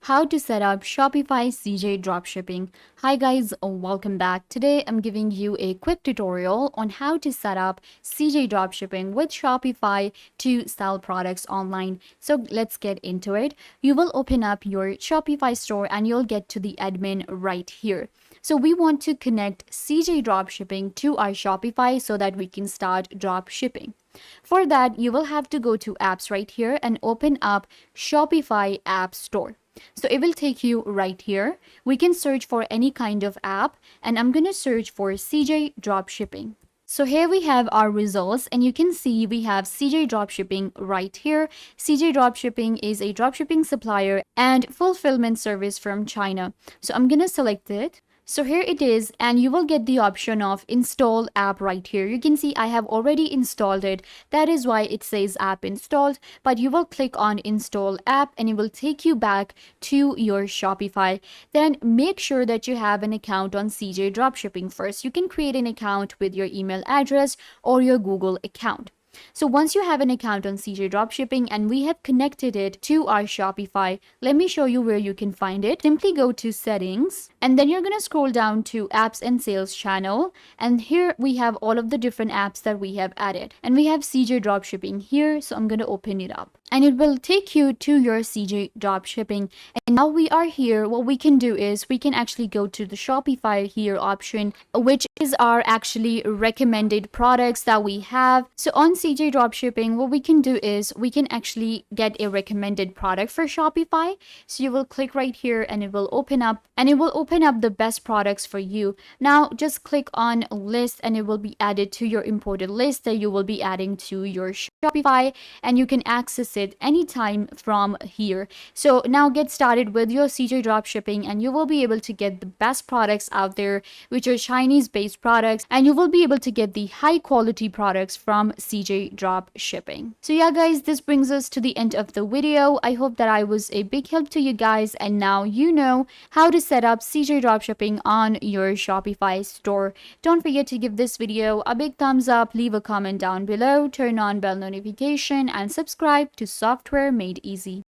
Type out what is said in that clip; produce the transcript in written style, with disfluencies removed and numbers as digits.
How to set up Shopify CJ Dropshipping. Hi guys, welcome back. Today I'm giving you a quick tutorial on how to set up CJ Dropshipping with Shopify to sell products online. So let's get into it. You will open up your Shopify store and you'll get to the admin right here. So we want to connect CJ Dropshipping to our Shopify so that we can start drop shipping. For that, you will have to go to apps right here and open up Shopify App Store. So it will take you right here. We can search for any kind of app and I'm going to search for CJ Dropshipping. So here we have our results and you can see we have CJ Dropshipping right here. CJ Dropshipping is a dropshipping supplier and fulfillment service from China. So I'm going to select it. So here it is and you will get the option of install app right here. You can see I have already installed it. That is why it says app installed, but you will click on install app and it will take you back to your Shopify. Then make sure that you have an account on CJ Dropshipping first. You can create an account with your email address or your Google account. So once you have an account on CJ Dropshipping and we have connected it to our Shopify, let me show you where you can find it. Simply go to settings and then you're going to scroll down to apps and sales channel. And here we have all of the different apps that we have added. And we have CJ Dropshipping here. So I'm going to open it up and it will take you to your CJ Dropshipping. And now we are here. What we can do is we can actually go to the Shopify here option, which is our actually recommended products that we have. So on CJ Dropshipping, what we can do is we can actually get a recommended product for Shopify. So you will click right here and it will open up the best products for you. Now just click on list and it will be added to your imported list that you will be adding to your Shopify and you can access it anytime from here. So now get started with your CJ Dropshipping and you will be able to get the best products out there, which are Chinese based products, and you will be able to get the high quality products from CJ Dropshipping. So yeah guys, this brings us to the end of the video. I hope that I was a big help to you guys and now you know how to set up CJ Dropshipping on your Shopify store. Don't forget to give this video a big thumbs up, leave a comment down below, turn on bell notification and subscribe to Software Made Easy.